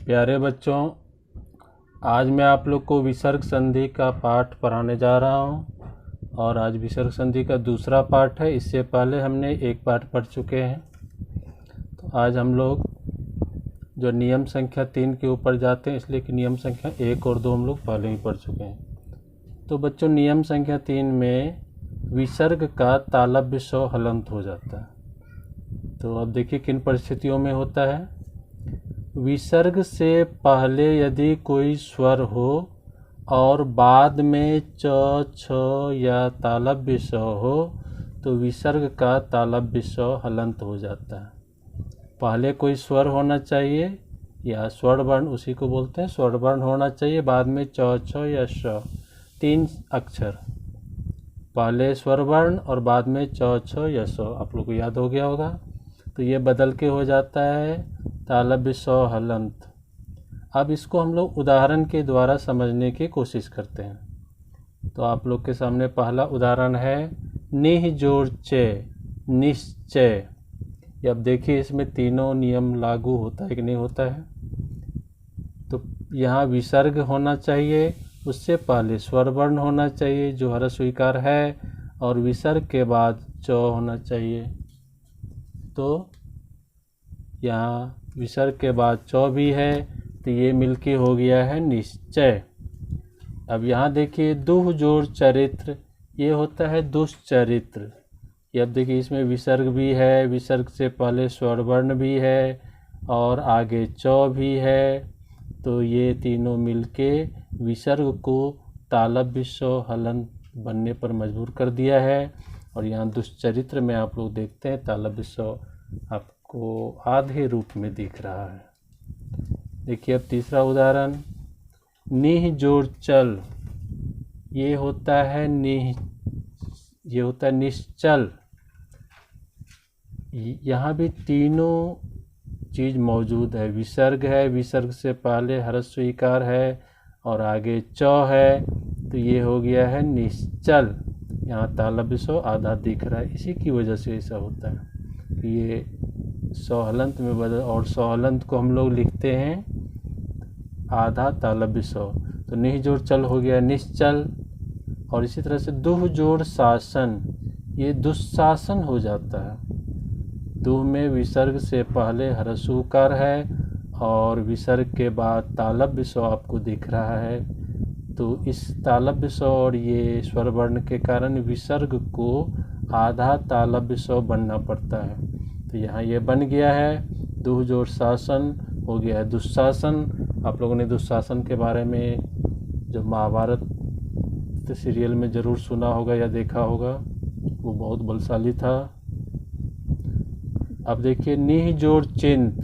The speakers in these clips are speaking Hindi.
प्यारे बच्चों, आज मैं आप लोग को विसर्ग संधि का पाठ पढ़ाने जा रहा हूं और आज विसर्ग संधि का दूसरा पाठ है। इससे पहले हमने एक पाठ पढ़ चुके हैं। तो आज हम लोग जो नियम संख्या 3 के ऊपर जाते हैं, इसलिए कि नियम संख्या 1 और 2 हम लोग पहले ही पढ़ चुके हैं। तो बच्चों, नियम संख्या 3 में विसर्ग का तालव्य स्व हलंत हो जाता है। तो अब देखिए किन परिस्थितियों में होता है। विसर्ग से पहले यदि कोई स्वर हो और बाद में च, छ या तालव्य स्व हो तो विसर्ग का तालव्य स्व हलंत हो जाता है। पहले कोई स्वर होना चाहिए या स्वर्ण वर्ण, उसी को बोलते हैं स्वर्ण वर्ण होना चाहिए, बाद में च, छ या श, 3 अक्षर, पहले स्वर वर्ण और बाद में च, छ या स। आप लोग को याद हो गया होगा। तो ये बदल के हो जाता है तालव्य स्व हलंत। अब इसको हम लोग उदाहरण के द्वारा समझने की कोशिश करते हैं। तो आप लोग के सामने पहला उदाहरण है निह जोड़ चे, निश्चय। अब देखिए इसमें तीनों नियम लागू होता है कि नहीं होता है। तो यहाँ विसर्ग होना चाहिए, उससे पहले स्वर वर्ण होना चाहिए जो हर स्वीकार है, और विसर्ग के बाद च होना चाहिए। तो यहाँ विसर्ग के बाद च भी है, तो ये मिलके हो गया है निश्चय। अब यहाँ देखिए दुह जोड़ चरित्र, ये होता है दुष्चरित्र। ये अब देखिए इसमें विसर्ग भी है, विसर्ग से पहले स्वर वर्ण भी है और आगे च भी है। तो ये तीनों मिलके विसर्ग को तालव्य स्व हलंत बनने पर मजबूर कर दिया है। और यहाँ दुष्चरित्र में आप लोग देखते हैं तालव्य स्व आपको आधे रूप में दिख रहा है। देखिए अब तीसरा उदाहरण निह जोड़ चल, ये होता है निश्चल। यहाँ भी तीनों चीज़ मौजूद है, विसर्ग है, विसर्ग से पहले हर्ष स्वीकार है और आगे च है, तो ये हो गया है निश्चल। यहाँ तालव्य स्व आधा दिख रहा है, इसी की वजह से ऐसा होता है कि ये स्व हलंत में बदल, और स्व हलंत को हम लोग लिखते हैं आधा तालव्य स्व। तो निह जोड़ चल हो गया निश्चल। और इसी तरह से दुह जोड़ शासन, ये दुस्शासन हो जाता है। दुह में विसर्ग से पहले ह्रस्व उकार है और विसर्ग के बाद तालव्य स्व आपको दिख रहा है। तो इस तालव्य स्व और ये स्वर वर्ण के कारण विसर्ग को आधा तालव्य स्व बनना पड़ता है। तो यहाँ ये बन गया है दुह जोड़ शासन हो गया है दुस्शासन। आप लोगों ने दुस्शासन के बारे में जो महाभारत सीरियल में ज़रूर सुना होगा या देखा होगा, वो बहुत बलशाली था। अब देखिए निह जोड़ चिंत,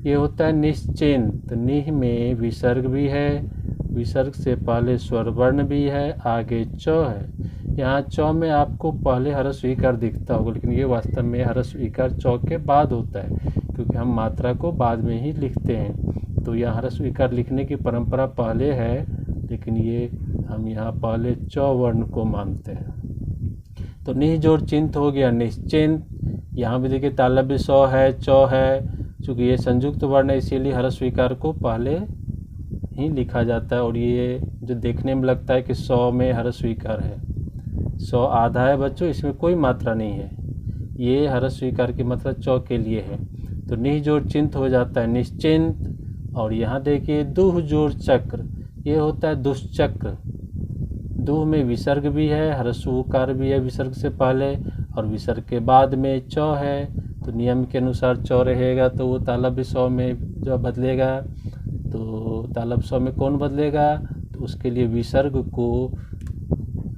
ये होता है निश्चिंत। निह में विसर्ग भी है, विसर्ग से पहले स्वर वर्ण भी है, आगे च है। यहाँ च में आपको पहले हर्ष स्वीकार दिखता होगा, लेकिन ये वास्तव में हर्ष स्वीकार च के बाद होता है, क्योंकि हम मात्रा को बाद में ही लिखते हैं। तो यहाँ हर्ष स्वीकार लिखने की परंपरा पहले है, लेकिन ये हम यहाँ पहले च वर्ण को मानते हैं। तो निह जोड़ चिंत हो गया निश्चिंत। यहाँ भी देखिए तालव्य स्व है, च है, चूँकि ये संयुक्त वर्ण है इसीलिए हर्ष स्वीकार को पहले ही लिखा जाता है। और ये जो देखने में लगता है कि सौ में हर्ष स्वीकार है, सौ आधा है बच्चों, इसमें कोई मात्रा नहीं है, ये हर्ष स्वीकार की मात्रा च के लिए है। तो निह जोड़ चिंत हो जाता है निश्चिंत। और यहाँ देखिए दुह जोड़ चक्र, ये होता है दुष्चक्र। दुह में विसर्ग भी है, ह्रस्व उकार भी है विसर्ग से पहले, और विसर्ग के बाद में च है। तो नियम के अनुसार च रहेगा तो वो तालव्य स्व में जो बदलेगा, तो तालव्य स्व में कौन बदलेगा, तो उसके लिए विसर्ग को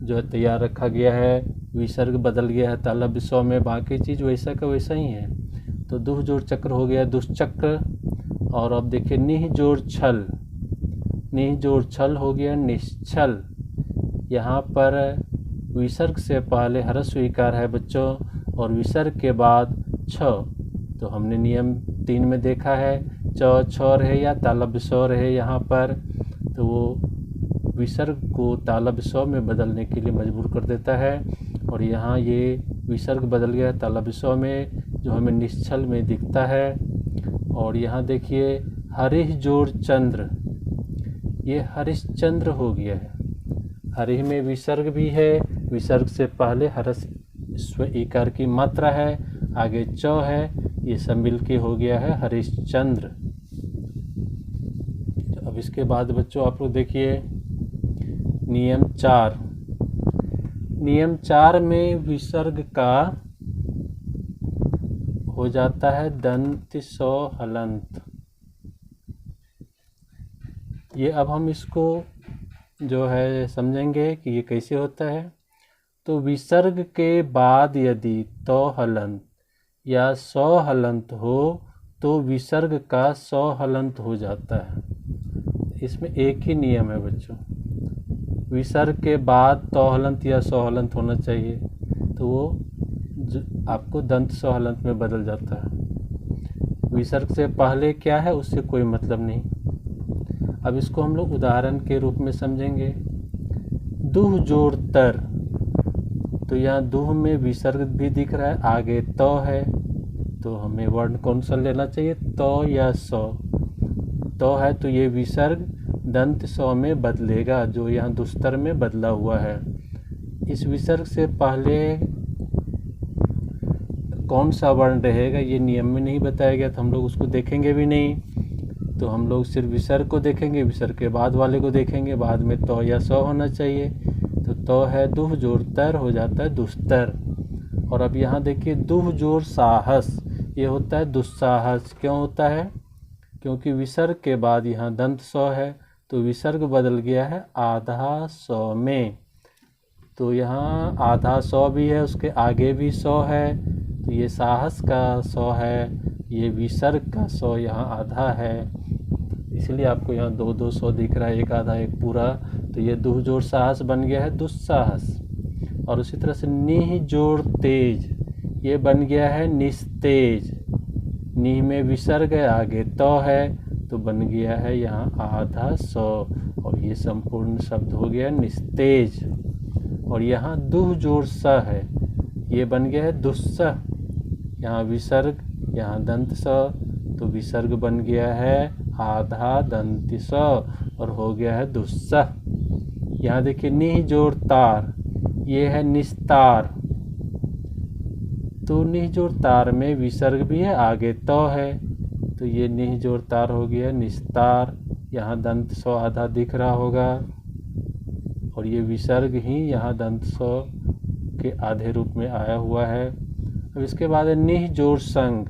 जो है तैयार रखा गया है, विसर्ग बदल गया है तालव्य स्व में, बाकी चीज़ वैसा का वैसा ही है। तो दुह जोड़ चक्र हो गया दुष्चक्र। और अब देखिए निह जोड़ छल, निह जोड़ छल हो गया निश्चल। यहाँ पर विसर्ग से पहले हर्ष स्वीकार है बच्चों और विसर्ग के बाद छ। तो हमने नियम 3 में देखा है च, छ रहे या तालव्य स्व रहे यहाँ पर, तो वो विसर्ग को तालव्य स्व में बदलने के लिए मजबूर कर देता है। और यहाँ ये विसर्ग बदल गया तालव्य स्व में, जो हमें निश्चल में दिखता है। और यहाँ देखिए हरिह जोड़ चंद्र, ये हरिश्चंद्र हो गया है। हरिह में विसर्ग भी है, विसर्ग से पहले हर्ष स्व इकार की मात्रा है, आगे च है, ये सब मिलके हो गया है हरिश्चंद्र। अब इसके बाद बच्चों आप लोग देखिए नियम 4। नियम 4 में विसर्ग का हो जाता है दंत सौ हलंत। ये अब हम इसको जो है समझेंगे कि ये कैसे होता है। तो विसर्ग के बाद यदि तो हलंत या सौ हलंत हो तो विसर्ग का सौ हलंत हो जाता है। इसमें एक ही नियम है बच्चों, विसर्ग के बाद तो हलंत या सौ हलंत होना चाहिए, तो वो आपको दंत सौ हलंत में बदल जाता है। विसर्ग से पहले क्या है उससे कोई मतलब नहीं। अब इसको हम लोग उदाहरण के रूप में समझेंगे। दुह जोड़ तर, तो यहाँ दुह में विसर्ग भी दिख रहा है, आगे तो है, तो हमें वर्ण कौन सा लेना चाहिए, तो या सौ। तो है तो ये विसर्ग दंत सौ में बदलेगा, जो यहाँ दुस्तर में बदला हुआ है। इस विसर्ग से पहले कौन सा वर्ण रहेगा ये नियम में नहीं बताया गया, तो हम लोग उसको देखेंगे भी नहीं। तो हम लोग सिर्फ विसर्ग को देखेंगे, विसर्ग के बाद वाले को देखेंगे, बाद में तो या सौ होना चाहिए। तो है दुह जोड़ तर हो जाता है दुस्तर। और अब यहाँ देखिए दुह जोड़ साहस, ये होता है दुस्साहस। क्यों होता है, क्योंकि विसर्ग के बाद यहाँ दंत सौ है, तो विसर्ग बदल गया है आधा सौ में। तो यहाँ आधा सौ भी है, उसके आगे भी सौ है, तो ये साहस का सौ है, ये विसर्ग का सौ यहाँ आधा है, इसलिए आपको यहाँ दो दो सौ दिख रहा है, एक आधा एक पूरा। तो ये दुह जोड़ साहस बन गया है दुस्साहस। और उसी तरह से निह जोड़ तेज, ये बन गया है निस्तेज। निह में विसर्ग है, आगे तो है, तो बन गया है यहाँ आधा सौ, और ये संपूर्ण शब्द हो गया निस्तेज। और यहाँ दुह जोड़ स है, ये बन गया है दुस्सह। यहाँ विसर्ग, यहाँ दंत स, तो विसर्ग बन गया है आधा दंत स और हो गया है दुस्सह। यहाँ देखिए निह जोड़ तार, ये है निस्तार। तो निह जोड़ तार में विसर्ग भी है, आगे तो है, तो ये निह जोड़ तार हो गया निस्तार। यहाँ दंत सौ आधा दिख रहा होगा, और ये विसर्ग ही यहाँ दंत सौ के आधे रूप में आया हुआ है। अब इसके बाद है निह जोड़ संग,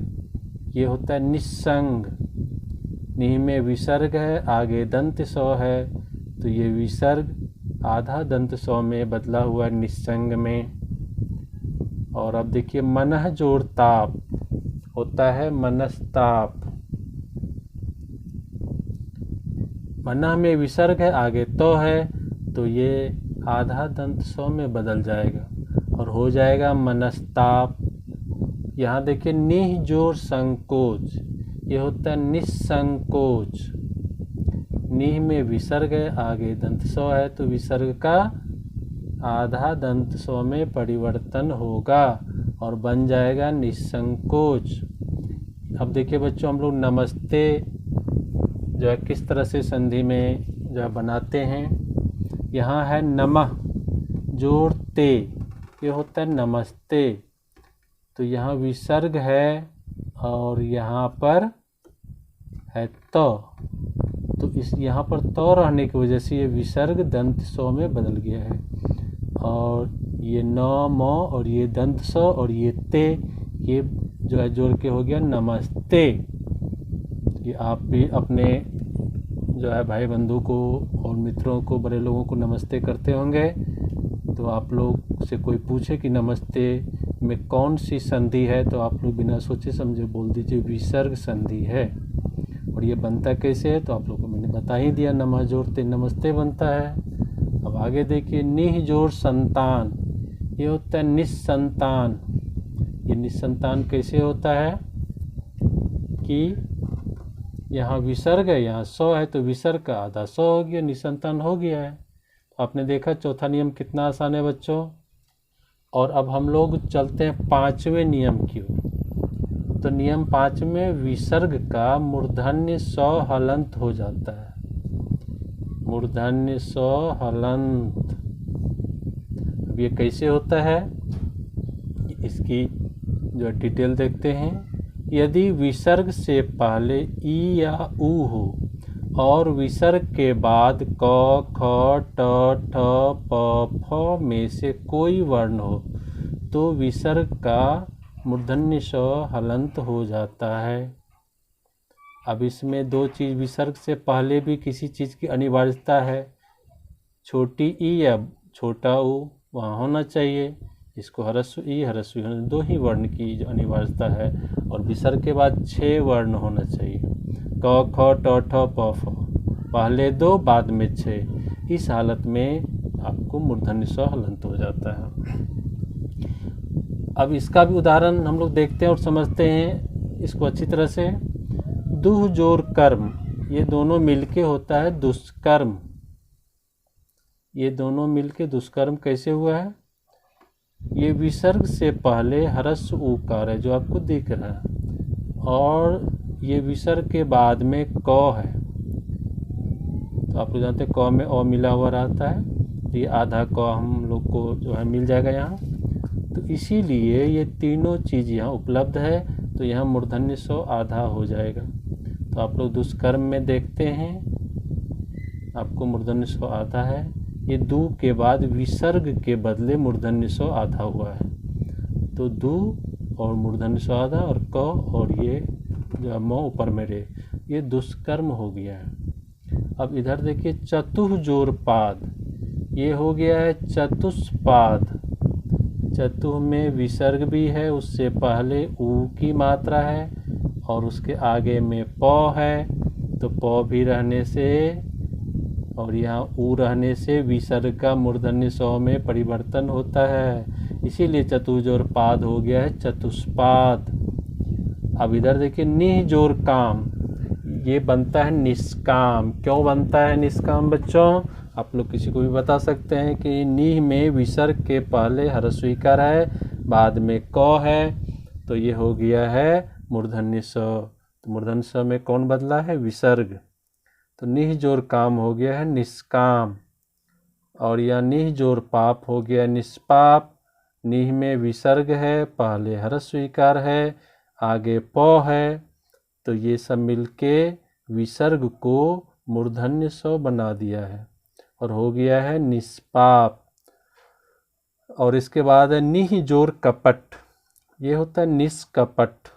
ये होता है निस्संग। निह में विसर्ग है, आगे दंत सौ है, तो ये विसर्ग आधा दंत सौ में बदला हुआ निस्संग में। और अब देखिए मनः जोड़ ताप, होता है मनस्ताप। मनः में विसर्ग है, आगे तो है, तो ये आधा दंत सौ में बदल जाएगा और हो जाएगा मनस्ताप। यहाँ देखिए निह जोड़ संकोच, ये होता है निस्संकोच। निह में विसर्ग है, आगे दंत सौ है, तो विसर्ग का आधा दंत सौ में परिवर्तन होगा और बन जाएगा निस्संकोच। अब देखिए बच्चों, हम लोग नमस्ते जो है किस तरह से संधि में जो है बनाते हैं। यहाँ है नमः जोड़ ते, ये होता है नमस्ते। तो यहाँ विसर्ग है और यहाँ पर है तो इस यहाँ पर तो रहने की वजह से ये विसर्ग दंत सौ में बदल गया है। और ये न म और ये दंत सौ और ये ते, ये जो है जोड़ के हो गया नमस्ते। ये आप भी अपने जो है भाई बंधु को और मित्रों को, बड़े लोगों को नमस्ते करते होंगे। तो आप लोग से कोई पूछे कि नमस्ते में कौन सी संधि है, तो आप लोग बिना सोचे समझे बोल दीजिए विसर्ग संधि है। और ये बनता कैसे है, तो आप लोगों को मैंने बता ही दिया, नमः जोड़ते नमस्ते बनता है। अब आगे देखिए निह जोड़ संतान, ये होता है निस्संतान। ये निस्संतान कैसे होता है कि यहाँ विसर्ग है, यहाँ सौ है, तो विसर्ग का आधा सौ हो गया, निस्संतान हो गया है। तो आपने देखा चौथा नियम कितना आसान है बच्चों। और अब हम लोग चलते हैं पांचवें नियम की ओर। तो नियम 5 में विसर्ग का मूर्धन्य स हलंत हो जाता है, मूर्धन्य स हलंत। अब ये कैसे होता है, इसकी जो डिटेल देखते हैं। यदि विसर्ग से पहले ई या ऊ हो और विसर्ग के बाद क, ख, ट, ठ, प, फ में से कोई वर्ण हो तो विसर्ग का मूर्धन्य स हलंत हो जाता है। अब इसमें दो चीज़, विसर्ग से पहले भी किसी चीज़ की अनिवार्यता है, छोटी ई या छोटा ऊ वहाँ होना चाहिए। इसको ह्रस्व ई ह्रस्व ई दो ही वर्ण की जो अनिवार्यता है, और विसर्ग के बाद 6 वर्ण होना चाहिए, क, ख, ट, ठ, प, फ, पहले 2 बाद में 6। इस हालत में आपको मूर्धन्य स हलंत हो जाता है। अब इसका भी उदाहरण हम लोग देखते हैं और समझते हैं इसको अच्छी तरह से। दुह जोर कर्म, ये दोनों मिलके होता है दुष्कर्म। ये दोनों मिलके दुष्कर्म कैसे हुआ है, ये विसर्ग से पहले ह्रस्व ऊकार है जो आपको दिख रहा है, और ये विसर्ग के बाद में क है। तो आप लोग जानते हैं क में अ मिला हुआ रहता है, तो ये आधा क हम लोग को जो है मिल जाएगा यहाँ। तो इसीलिए ये तीनों चीज़ यहाँ उपलब्ध है, तो यहाँ मूर्धन्य स आधा हो जाएगा। तो आप लोग दुष्कर्म में देखते हैं आपको मूर्धन्य स आधा है। ये दू के बाद विसर्ग के बदले मूर्धन्य स आधा हुआ है, तो दू और मूर्धन्य स आधा और क और ये जो म ऊपर में रे, ये दुष्कर्म हो गया है। अब इधर देखिए चतुह जोर पाद, ये हो गया है चतुष्पाद। चतुह में विसर्ग भी है, उससे पहले ऊ की मात्रा है और उसके आगे में प है, तो प भी रहने से और यहाँ ऊ रहने से विसर्ग का मूर्धन्य स में परिवर्तन होता है, इसीलिए चतुर्जोर पाद हो गया है चतुष्पाद। अब इधर देखिए निह जोर काम, ये बनता है निष्काम। क्यों बनता है निष्काम बच्चों, आप लोग किसी को भी बता सकते हैं कि निह में विसर्ग के पहले ह्रस्व ईकार है, बाद में क है, तो ये हो गया है मूर्धन्य स। तो मूर्धन्य स में कौन बदला है, विसर्ग। तो निह जोर काम हो गया है निष्काम, और यह निह जोर पाप हो गया निष्पाप। निह में विसर्ग है, पहले ह्रस्व ईकार है, आगे प है, तो ये सब मिलके विसर्ग को मूर्धन्य स बना दिया है और हो गया है निष्पाप। और इसके बाद है निह जोर कपट, ये होता है निष्कपट।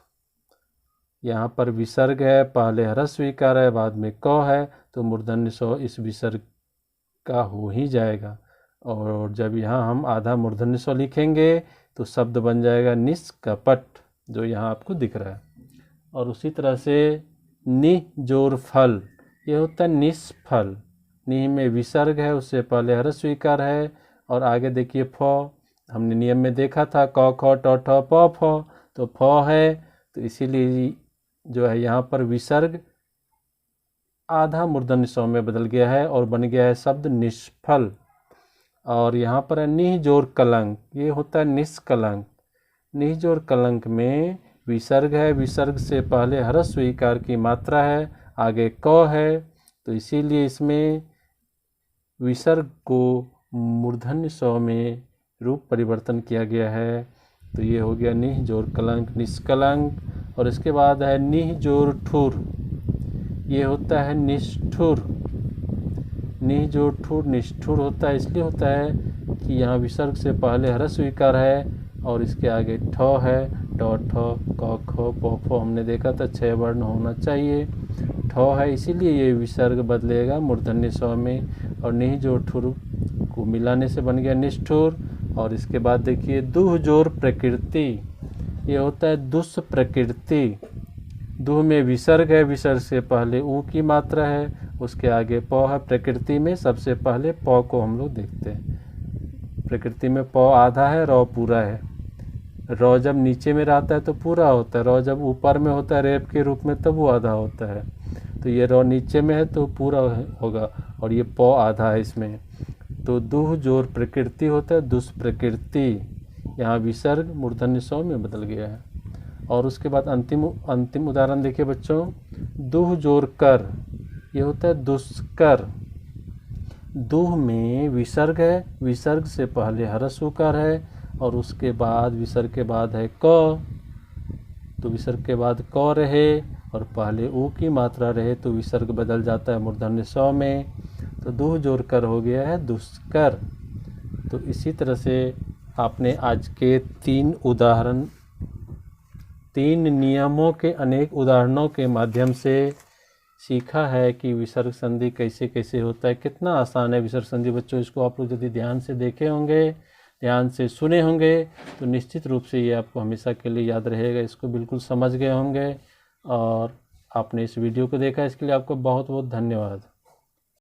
यहाँ पर विसर्ग है, पहले ह्रस्व ईकार है, बाद में क है, तो मूर्धन्य स इस विसर्ग का हो ही जाएगा। और जब यहाँ हम आधा मूर्धन्य स लिखेंगे तो शब्द बन जाएगा निष्कपट, जो यहाँ आपको दिख रहा है। और उसी तरह से निह जोर फल, ये होता है निष्फल। निह में विसर्ग है, उससे पहले ह्रस्व ईकार है, और आगे देखिए फ, हमने नियम में देखा था क ख ट ठ प फ, तो फ है, तो इसीलिए जो है यहाँ पर विसर्ग आधा मूर्धन्य स में बदल गया है और बन गया है शब्द निष्फल। और यहाँ पर है निह जोर कलंक, ये होता है निष्कलंक। निह जोर कलंक में विसर्ग है, विसर्ग से पहले ह्रस्व ईकार की मात्रा है, आगे क है, तो इसीलिए इसमें विसर्ग को मूर्धन्य स में रूप परिवर्तन किया गया है। तो ये हो गया निह जोर कलंक निष्कलंक। और इसके बाद है निह जोर ठुर, ये होता है निष्ठुर। निह जोर ठुर निष्ठुर होता है, इसलिए होता है कि यहाँ विसर्ग से पहले ह्रस्व ईकार है और इसके आगे ठ है, ट ठ क ख प फ हमने देखा था 6 वर्ण होना चाहिए, ठ है, इसीलिए ये विसर्ग बदलेगा मूर्धन्य स में। और निह जोर ठुर को मिलाने से बन गया निष्ठुर। और इसके बाद देखिए दुह जोर प्रकृति, ये होता है दुष्प्रकृति। दुह में विसर्ग है, विसर्ग से पहले ऊ की मात्रा है, उसके आगे प है। प्रकृति में सबसे पहले प को हम लोग देखते हैं। प्रकृति में प आधा है, र पूरा है। र जब नीचे में रहता है तो पूरा होता है, र जब ऊपर में होता है रेप के रूप में तब वो आधा होता है। तो ये र नीचे में है तो पूरा होगा, और ये प आधा है इसमें। तो दुह जोर प्रकृति होता है दुष्प्रकृति। यहाँ विसर्ग मूर्धन्य स में बदल गया है। और उसके बाद अंतिम उदाहरण देखिए बच्चों, दुह जोड़ कर, ये होता है दुष्कर। दुह में विसर्ग है, विसर्ग से पहले ह्रस्व उकार है और उसके बाद विसर्ग के बाद है क, तो विसर्ग के बाद क रहे और पहले ऊ की मात्रा रहे तो विसर्ग बदल जाता है मूर्धन्य स में, तो दुह जोड़ कर हो गया है दुष्कर। तो इसी तरह से आपने आज के 3 नियमों के अनेक उदाहरणों के माध्यम से सीखा है कि विसर्ग संधि कैसे कैसे होता है। कितना आसान है विसर्ग संधि बच्चों, इसको आप लोग यदि ध्यान से देखे होंगे, ध्यान से सुने होंगे तो निश्चित रूप से ये आपको हमेशा के लिए याद रहेगा। इसको बिल्कुल समझ गए होंगे और आपने इस वीडियो को देखा, इसके लिए आपको बहुत बहुत धन्यवाद।